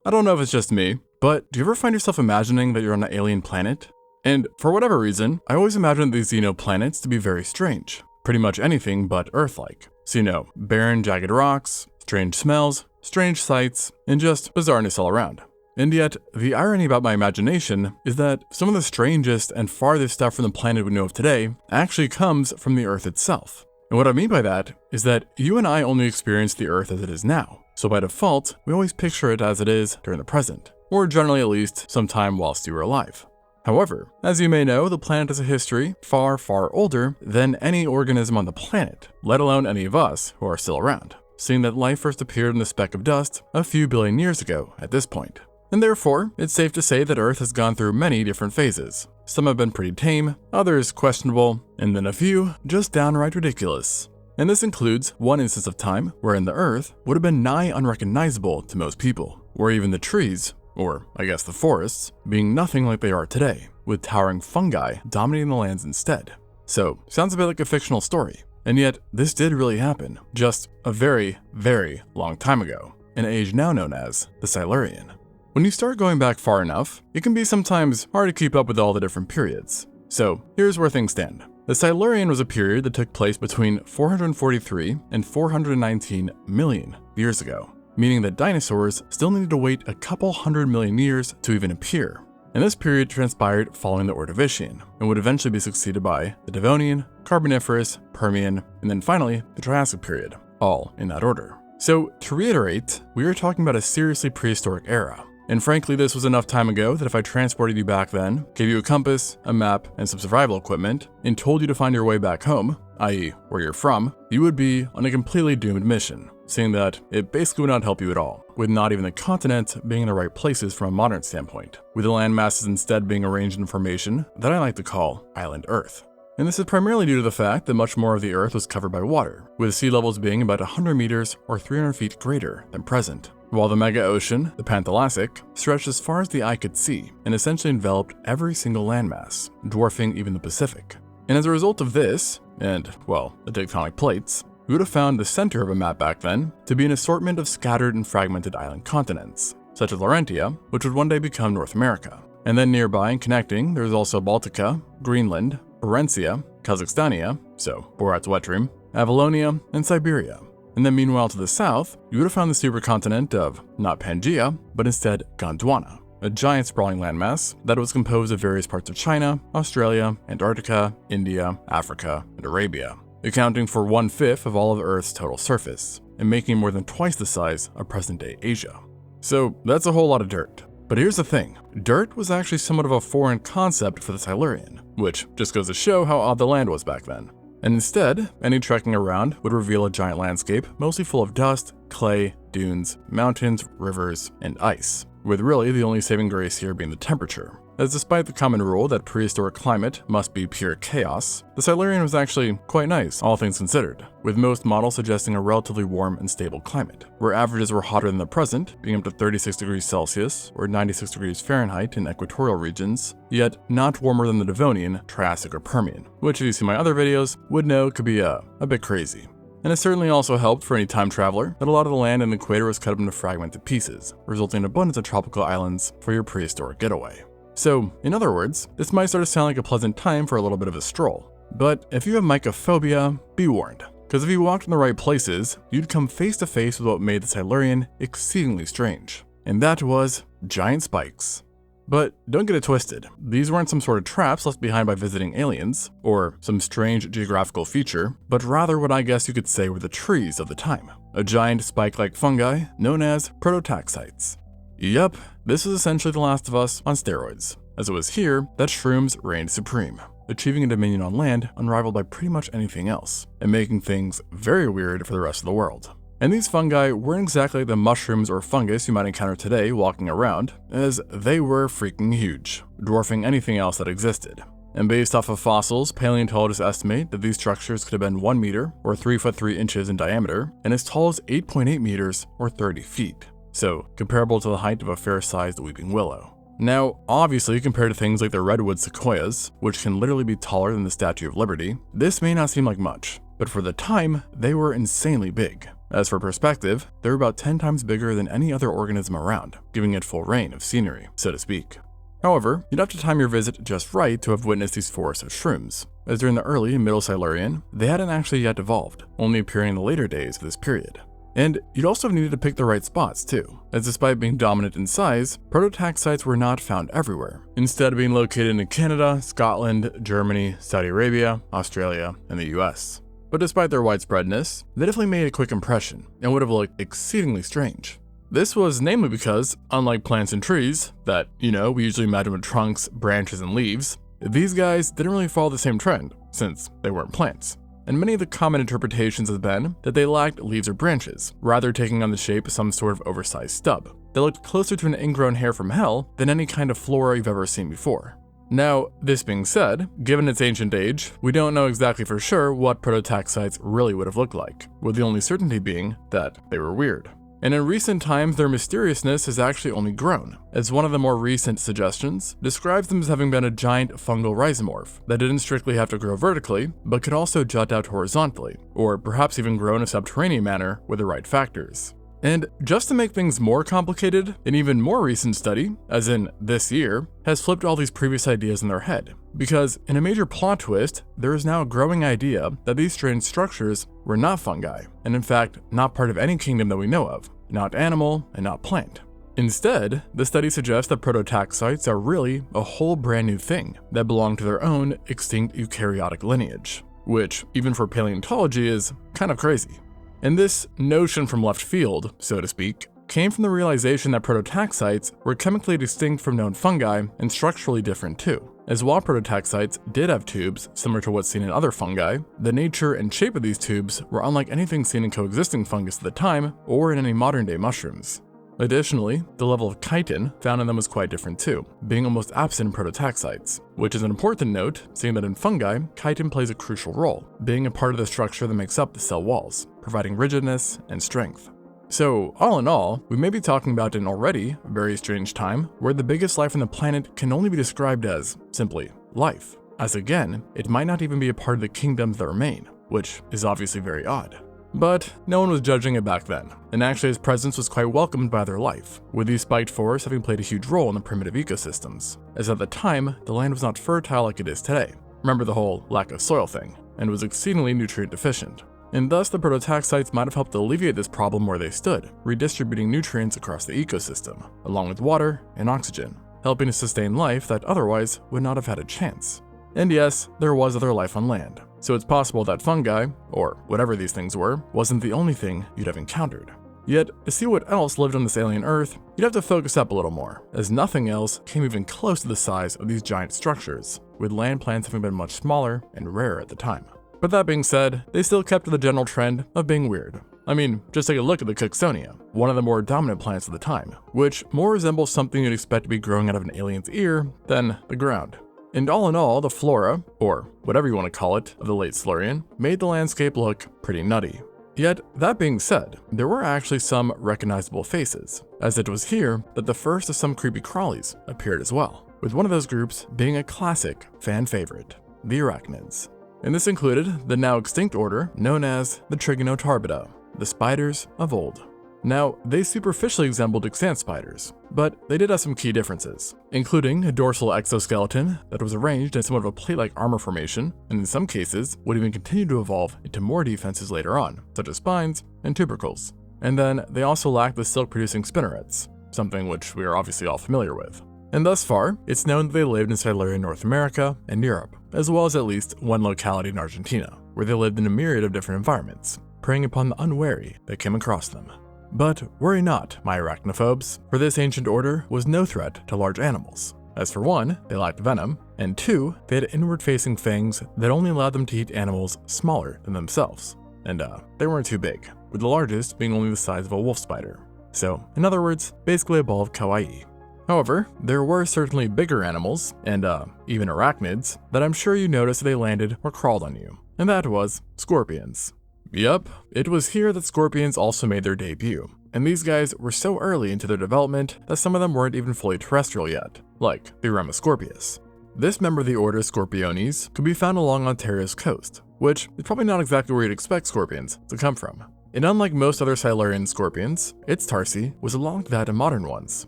I don't know if it's just me, but do you ever find yourself imagining that you're on an alien planet? And for whatever reason, I always imagined these planets to be very strange. Pretty much anything but Earth-like. So barren, jagged rocks, strange smells, strange sights, and just bizarreness all around. And yet, the irony about my imagination is that some of the strangest and farthest stuff from the planet we know of today actually comes from the Earth itself. And what I mean by that is that you and I only experience the Earth as it is now. So by default, we always picture it as it is during the present, or generally at least sometime whilst you were alive. However, as you may know, the planet has a history far, far older than any organism on the planet, let alone any of us who are still around, seeing that life first appeared in a speck of dust a few billion years ago at this point. And therefore, it's safe to say that Earth has gone through many different phases. Some have been pretty tame, others questionable, and then a few just downright ridiculous. And this includes one instance of time wherein the Earth would have been nigh unrecognizable to most people, where even the trees, or I guess the forests, being nothing like they are today, with towering fungi dominating the lands instead. So, sounds a bit like a fictional story, and yet this did really happen, just a very, very long time ago, an age now known as the Silurian. When you start going back far enough, it can be sometimes hard to keep up with all the different periods. So, here's where things stand. The Silurian was a period that took place between 443 and 419 million years ago, meaning that dinosaurs still needed to wait a couple hundred million years to even appear. And this period transpired following the Ordovician, and would eventually be succeeded by the Devonian, Carboniferous, Permian, and then finally the Triassic period, all in that order. So, to reiterate, we are talking about a seriously prehistoric era. And frankly, this was enough time ago that if I transported you back then, gave you a compass, a map, and some survival equipment, and told you to find your way back home, i.e. where you're from, you would be on a completely doomed mission, seeing that it basically would not help you at all, with not even the continent being in the right places from a modern standpoint, with the land masses instead being arranged in formation that I like to call Island Earth. And this is primarily due to the fact that much more of the Earth was covered by water, with sea levels being about 100 meters or 300 feet greater than present, while the mega ocean, the Panthalassic, stretched as far as the eye could see and essentially enveloped every single landmass, dwarfing even the Pacific. And as a result of this, and, well, the tectonic plates, we would have found the center of a map back then to be an assortment of scattered and fragmented island continents, such as Laurentia, which would one day become North America. And then nearby and connecting, there's also Baltica, Greenland, Laurentia, Kazakhstania, so Borat's wet dream, Avalonia, and Siberia. And then meanwhile to the south, you would have found the supercontinent of, not Pangaea, but instead Gondwana, a giant sprawling landmass that was composed of various parts of China, Australia, Antarctica, India, Africa, and Arabia, accounting for 1/5 of all of Earth's total surface, and making more than twice the size of present-day Asia. So that's a whole lot of dirt. But here's the thing, dirt was actually somewhat of a foreign concept for the Silurian, which just goes to show how odd the land was back then. And instead, any trekking around would reveal a giant landscape mostly full of dust, clay, dunes, mountains, rivers, and ice, with really the only saving grace here being the temperature. As despite the common rule that prehistoric climate must be pure chaos, the Silurian was actually quite nice, all things considered, with most models suggesting a relatively warm and stable climate, where averages were hotter than the present, being up to 36 degrees Celsius or 96 degrees Fahrenheit in equatorial regions, yet not warmer than the Devonian, Triassic, or Permian, which if you see my other videos, would know could be a bit crazy. And it certainly also helped for any time traveler that a lot of the land in the equator was cut up into fragmented pieces, resulting in abundance of tropical islands for your prehistoric getaway. So, in other words, this might start to sound like a pleasant time for a little bit of a stroll. But if you have mycophobia, be warned. Because if you walked in the right places, you'd come face to face with what made the Silurian exceedingly strange. And that was giant spikes. But don't get it twisted, these weren't some sort of traps left behind by visiting aliens, or some strange geographical feature, but rather what I guess you could say were the trees of the time. A giant spike-like fungi known as prototaxites. Yup, this is essentially The Last of Us on steroids, as it was here that shrooms reigned supreme, achieving a dominion on land unrivaled by pretty much anything else, and making things very weird for the rest of the world. And these fungi weren't exactly like the mushrooms or fungus you might encounter today walking around, as they were freaking huge, dwarfing anything else that existed. And based off of fossils, paleontologists estimate that these structures could have been 1 meter or 3 foot 3 inches in diameter, and as tall as 8.8 meters or 30 feet. So, comparable to the height of a fair-sized weeping willow. Now, obviously, compared to things like the redwood sequoias, which can literally be taller than the Statue of Liberty, this may not seem like much, but for the time, they were insanely big, As for perspective, they're about 10 times bigger than any other organism around, giving it full reign of scenery, so to speak. However, you'd have to time your visit just right to have witnessed these forests of shrooms, as during the early and middle Silurian, they hadn't actually yet evolved, only appearing in the later days of this period. And you'd also have needed to pick the right spots too, as despite being dominant in size, prototax sites were not found everywhere, instead being located in Canada, Scotland, Germany, Saudi Arabia, Australia, and the US. But despite their widespreadness, they definitely made a quick impression and would have looked exceedingly strange. This was namely because, unlike plants and trees, that, we usually imagine with trunks, branches, and leaves, these guys didn't really follow the same trend, since they weren't plants. And many of the common interpretations have been that they lacked leaves or branches, rather taking on the shape of some sort of oversized stub. They looked closer to an ingrown hair from hell than any kind of flora you've ever seen before. Now, this being said, given its ancient age, we don't know exactly for sure what prototax sites really would have looked like, with the only certainty being that they were weird. And in recent times, their mysteriousness has actually only grown, as one of the more recent suggestions describes them as having been a giant fungal rhizomorph that didn't strictly have to grow vertically, but could also jut out horizontally, or perhaps even grow in a subterranean manner with the right factors. And just to make things more complicated, an even more recent study, as in this year, has flipped all these previous ideas in their head. Because in a major plot twist, there is now a growing idea that these strange structures were not fungi, and in fact, not part of any kingdom that we know of, not animal and not plant. Instead, the study suggests that prototax sites are really a whole brand new thing that belong to their own extinct eukaryotic lineage, which, even for paleontology, is kind of crazy. And this notion from left field, so to speak, came from the realization that prototax sites were chemically distinct from known fungi and structurally different too. As while prototax sites did have tubes similar to what's seen in other fungi, the nature and shape of these tubes were unlike anything seen in coexisting fungus at the time or in any modern-day mushrooms. Additionally, the level of chitin found in them was quite different too, being almost absent in prototax sites, which is an important note, seeing that in fungi, chitin plays a crucial role, being a part of the structure that makes up the cell walls, providing rigidness and strength. So, all in all, we may be talking about an already very strange time where the biggest life on the planet can only be described as, simply, life, as again, it might not even be a part of the kingdoms that remain, which is obviously very odd. But no one was judging it back then, and actually his presence was quite welcomed by their life, with these spiked forests having played a huge role in the primitive ecosystems, as at the time, the land was not fertile like it is today. Remember the whole lack of soil thing, and was exceedingly nutrient deficient. And thus the prototax sites might have helped alleviate this problem where they stood, redistributing nutrients across the ecosystem, along with water and oxygen, helping to sustain life that otherwise would not have had a chance. And yes, there was other life on land, so it's possible that fungi, or whatever these things were, wasn't the only thing you'd have encountered. Yet, to see what else lived on this alien Earth, you'd have to focus up a little more, as nothing else came even close to the size of these giant structures, with land plants having been much smaller and rarer at the time. But that being said, they still kept to the general trend of being weird. I mean, just take a look at the Cooksonia, one of the more dominant plants of the time, which more resembles something you'd expect to be growing out of an alien's ear than the ground. And all in all, the flora, or whatever you want to call it, of the late Silurian, made the landscape look pretty nutty. Yet, that being said, there were actually some recognizable faces, as it was here that the first of some creepy crawlies appeared as well, with one of those groups being a classic fan favorite, the arachnids. And this included the now extinct order known as the Trigonotarbida, the spiders of old. Now, they superficially resembled extant spiders, but they did have some key differences, including a dorsal exoskeleton that was arranged in somewhat of a plate-like armor formation, and in some cases would even continue to evolve into more defenses later on, such as spines and tubercles. And then they also lacked the silk-producing spinnerets, something which we are obviously all familiar with. And thus far, it's known that they lived in Silurian North America and Europe, as well as at least one locality in Argentina, where they lived in a myriad of different environments, preying upon the unwary that came across them. But worry not, my arachnophobes, for this ancient order was no threat to large animals. As for one, they lacked venom, and two, they had inward-facing fangs that only allowed them to eat animals smaller than themselves. And they weren't too big, with the largest being only the size of a wolf spider. So, in other words, basically a ball of kawaii. However, there were certainly bigger animals, and even arachnids, that I'm sure you noticed they landed or crawled on you, and that was scorpions. Yep, it was here that scorpions also made their debut, and these guys were so early into their development that some of them weren't even fully terrestrial yet, like the Ramoscorpius. This member of the order Scorpiones could be found along Ontario's coast, which is probably not exactly where you'd expect scorpions to come from. And unlike most other Silurian scorpions, its tarsi was along that of modern ones,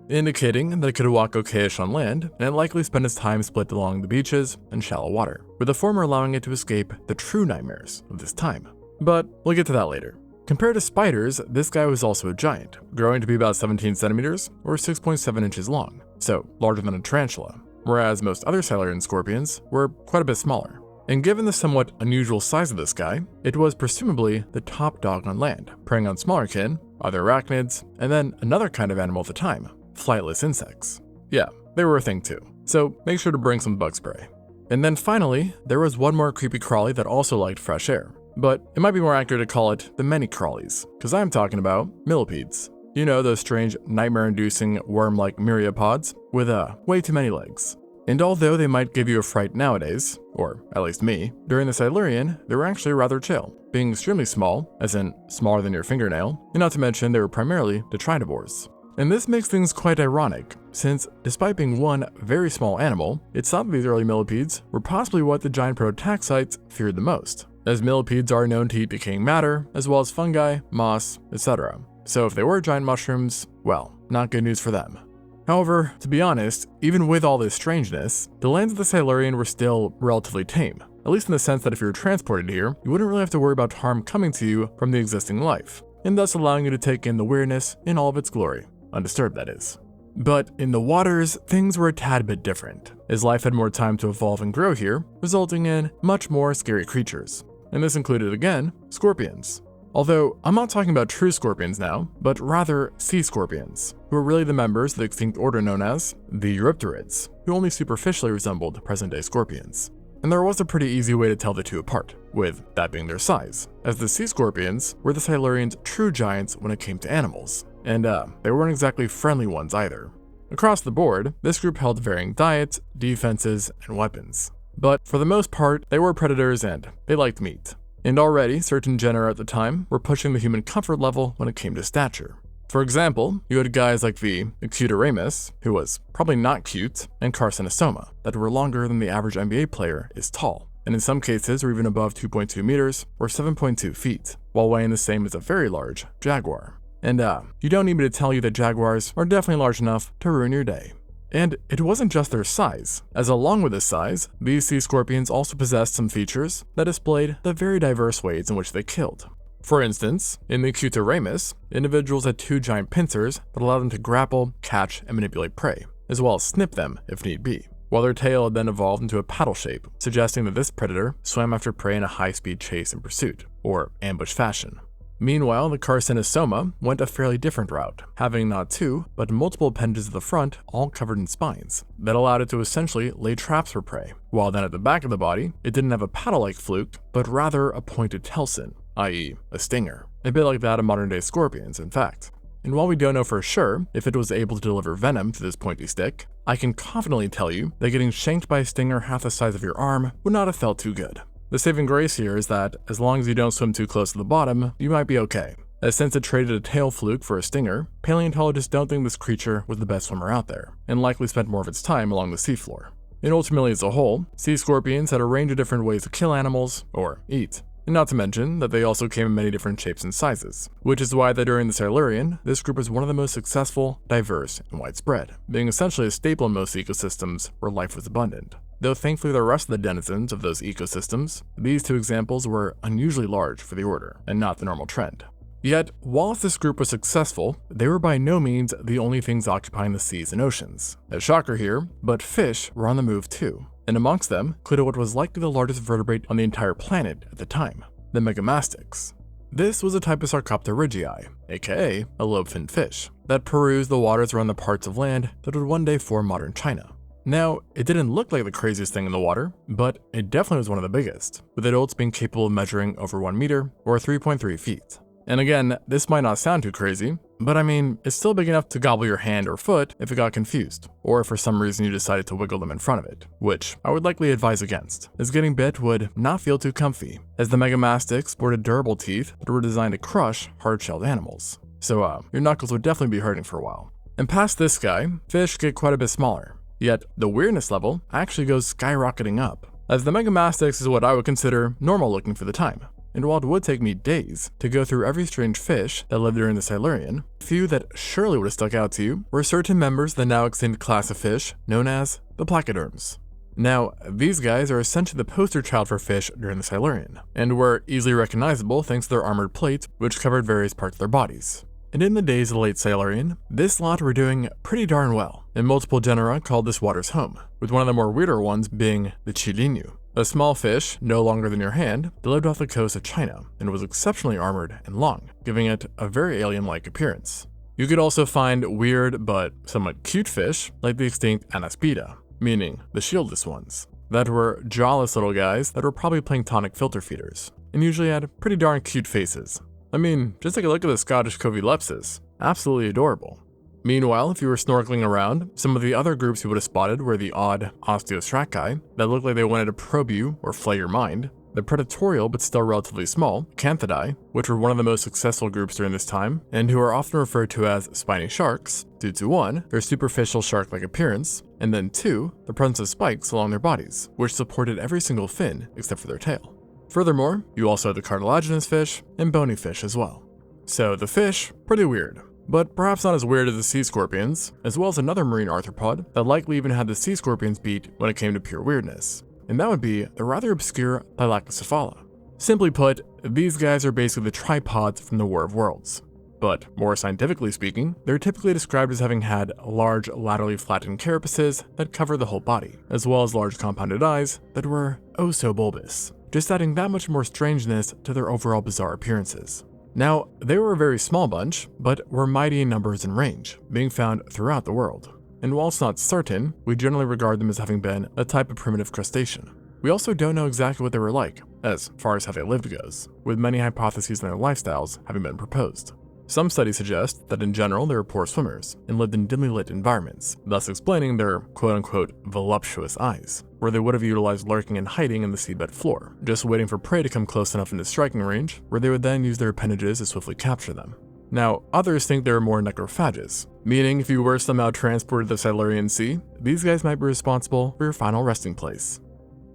indicating that it could walk okayish on land and it likely spent its time split along the beaches and shallow water, with the former allowing it to escape the true nightmares of this time. But we'll get to that later. Compared to spiders, this guy was also a giant, growing to be about 17 centimeters or 6.7 inches long, so larger than a tarantula, whereas most other Silurian scorpions were quite a bit smaller. And given the somewhat unusual size of this guy, it was presumably the top dog on land, preying on smaller kin, other arachnids, and then another kind of animal at the time, flightless insects. Yeah, they were a thing too, so make sure to bring some bug spray. And then finally, there was one more creepy crawly that also liked fresh air. But it might be more accurate to call it the many crawlies, because I'm talking about millipedes. You know, those strange nightmare-inducing worm-like myriapods with way too many legs. And although they might give you a fright nowadays, or at least me, during the Silurian, they were actually rather chill, being extremely small, as in smaller than your fingernail, and not to mention they were primarily detritivores. And this makes things quite ironic, since despite being one very small animal, it's thought that these early millipedes were possibly what the giant prototaxites feared the most, as millipedes are known to eat decaying matter, as well as fungi, moss, etc. So if they were giant mushrooms, well, not good news for them. However, to be honest, even with all this strangeness, the lands of the Silurian were still relatively tame, at least in the sense that if you were transported here, you wouldn't really have to worry about harm coming to you from the existing life, and thus allowing you to take in the weirdness in all of its glory, undisturbed that is. But in the waters, things were a tad bit different, as life had more time to evolve and grow here, resulting in much more scary creatures. And this included, again, scorpions. Although, I'm not talking about true scorpions now, but rather sea scorpions, who are really the members of the extinct order known as the Eurypterids, who only superficially resembled present-day scorpions. And there was a pretty easy way to tell the two apart, with that being their size, as the sea scorpions were the Silurians' true giants when it came to animals, and they weren't exactly friendly ones either. Across the board, this group held varying diets, defenses, and weapons. But for the most part, they were predators and they liked meat. And already, certain genera at the time were pushing the human comfort level when it came to stature. For example, you had guys like the Acuteramus, who was probably not cute, and Carcinosoma, that were longer than the average NBA player is tall, and in some cases were even above 2.2 meters or 7.2 feet, while weighing the same as a very large jaguar. And you don't need me to tell you that jaguars are definitely large enough to ruin your day. And it wasn't just their size, as along with this size, these sea scorpions also possessed some features that displayed the very diverse ways in which they killed. For instance, in the Acuteramus, individuals had two giant pincers that allowed them to grapple, catch, and manipulate prey, as well as snip them if need be, while their tail had then evolved into a paddle shape, suggesting that this predator swam after prey in a high-speed chase and pursuit, or ambush fashion. Meanwhile, the Carcinosoma went a fairly different route, having not two, but multiple appendages at the front, all covered in spines, that allowed it to essentially lay traps for prey, while then at the back of the body, it didn't have a paddle-like fluke, but rather a pointed telson, i.e. a stinger, a bit like that of modern-day scorpions, in fact. And while we don't know for sure if it was able to deliver venom to this pointy stick, I can confidently tell you that getting shanked by a stinger half the size of your arm would not have felt too good. The saving grace here is that, as long as you don't swim too close to the bottom, you might be okay, as since it traded a tail fluke for a stinger, paleontologists don't think this creature was the best swimmer out there, and likely spent more of its time along the seafloor. And ultimately as a whole, sea scorpions had a range of different ways to kill animals, or eat. And not to mention that they also came in many different shapes and sizes, which is why that during the Silurian, this group was one of the most successful, diverse, and widespread, being essentially a staple in most ecosystems where life was abundant. Though thankfully the rest of the denizens of those ecosystems, these two examples were unusually large for the order, and not the normal trend. Yet, whilst this group was successful, they were by no means the only things occupying the seas and oceans. A shocker here, but fish were on the move too, and amongst them included what was likely the largest vertebrate on the entire planet at the time, the megamastics. This was a type of Sarcopterygii, aka a lobe-finned fish, that perused the waters around the parts of land that would one day form modern China. Now, it didn't look like the craziest thing in the water, but it definitely was one of the biggest, with adults being capable of measuring over 1 meter or 3.3 feet. And again, this might not sound too crazy, but I mean, it's still big enough to gobble your hand or foot if it got confused, or if for some reason you decided to wiggle them in front of it, which I would likely advise against, as getting bit would not feel too comfy, as the megamastics sported durable teeth that were designed to crush hard-shelled animals. So your knuckles would definitely be hurting for a while. And past this guy, fish get quite a bit smaller. Yet, the weirdness level actually goes skyrocketing up, as the megamastics is what I would consider normal looking for the time. and while it would take me days to go through every strange fish that lived during the Silurian, a few that surely would have stuck out to you were certain members of the now extinct class of fish known as the placoderms. Now, these guys are essentially the poster child for fish during the Silurian, and were easily recognizable thanks to their armored plates which covered various parts of their bodies. And in the days of the late Silurian, this lot were doing pretty darn well, and multiple genera called this water's home, with one of the more weirder ones being the Chilinu, a small fish no longer than your hand that lived off the coast of China and was exceptionally armored and long, giving it a very alien-like appearance. You could also find weird but somewhat cute fish like the extinct Anaspida, meaning the shieldless ones, that were jawless little guys that were probably planktonic filter feeders, and usually had pretty darn cute faces. I mean, just take a look at the Scottish Covilepsis, absolutely adorable. Meanwhile, if you were snorkeling around, some of the other groups you would have spotted were the odd Osteostraci that looked like they wanted to probe you or flay your mind, the predatorial but still relatively small Canthidae, which were one of the most successful groups during this time, and who are often referred to as spiny sharks, due to 1, their superficial shark-like appearance, and then 2, the presence of spikes along their bodies, which supported every single fin except for their tail. Furthermore, you also have the cartilaginous fish and bony fish as well. So the fish, pretty weird, but perhaps not as weird as the sea scorpions, as well as another marine arthropod that likely even had the sea scorpions beat when it came to pure weirdness, and that would be the rather obscure Thylacocephala. Simply put, these guys are basically the tripods from the War of Worlds. But more scientifically speaking, they're typically described as having had large laterally flattened carapaces that cover the whole body, as well as large compounded eyes that were oh so bulbous, just adding that much more strangeness to their overall bizarre appearances. Now, they were a very small bunch, but were mighty in numbers and range, being found throughout the world. And whilst not certain, we generally regard them as having been a type of primitive crustacean. We also don't know exactly what they were like, as far as how they lived goes, with many hypotheses on their lifestyles having been proposed. Some studies suggest that in general they were poor swimmers and lived in dimly lit environments, thus explaining their quote-unquote voluptuous eyes, where they would have utilized lurking and hiding in the seabed floor, just waiting for prey to come close enough into striking range, where they would then use their appendages to swiftly capture them. Now, others think they were more necrophages, meaning if you were somehow transported to the Silurian Sea, these guys might be responsible for your final resting place.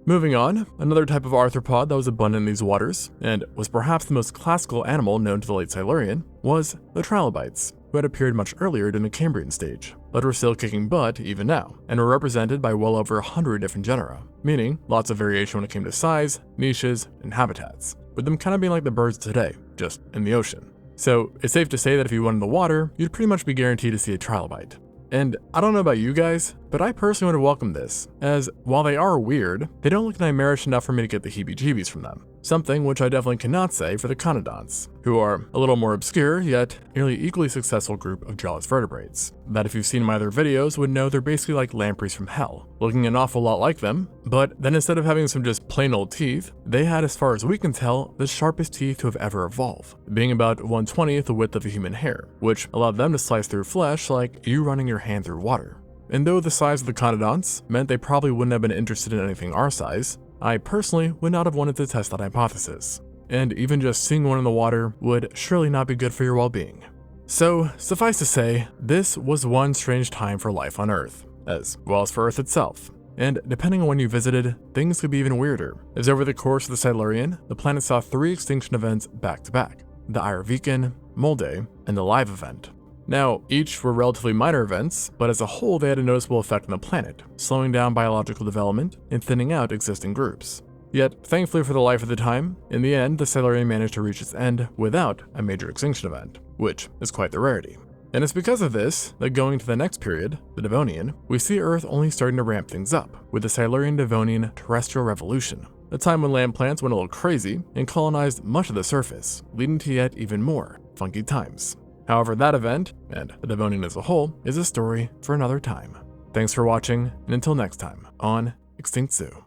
Moving on, another type of arthropod that was abundant in these waters, and was perhaps the most classical animal known to the late Silurian, was the trilobites, who had appeared much earlier during the Cambrian stage, but were still kicking butt even now, and were represented by well over 100 different genera, meaning lots of variation when it came to size, niches, and habitats, with them kind of being like the birds today, just in the ocean. So it's safe to say that if you went in the water, you'd pretty much be guaranteed to see a trilobite. And I don't know about you guys, but I personally would have welcomed this, as while they are weird, they don't look nightmarish enough for me to get the heebie-jeebies from them. Something which I definitely cannot say for the conodonts, who are a little more obscure, yet nearly equally successful group of jawless vertebrates, that if you've seen my other videos would know they're basically like lampreys from hell, looking an awful lot like them, but then instead of having some just plain old teeth, they had, as far as we can tell, the sharpest teeth to have ever evolved, being about 1/20th the width of a human hair, which allowed them to slice through flesh like you running your hand through water. And though the size of the conodonts meant they probably wouldn't have been interested in anything our size, I personally would not have wanted to test that hypothesis. And even just seeing one in the water would surely not be good for your well-being. So, suffice to say, this was one strange time for life on Earth, as well as for Earth itself. And depending on when you visited, things could be even weirder, as over the course of the Silurian, the planet saw 3 extinction events back-to-back: the Irvikan, Molde, and the Live event. Now, each were relatively minor events, but as a whole they had a noticeable effect on the planet, slowing down biological development and thinning out existing groups. Yet, thankfully for the life of the time, in the end the Silurian managed to reach its end without a major extinction event, which is quite the rarity. And it's because of this that going to the next period, the Devonian, we see Earth only starting to ramp things up, with the Silurian-Devonian terrestrial revolution, a time when land plants went a little crazy and colonized much of the surface, leading to yet even more funky times. However, that event, and the Devonian as a whole, is a story for another time. Thanks for watching, and until next time on Extinct Zoo.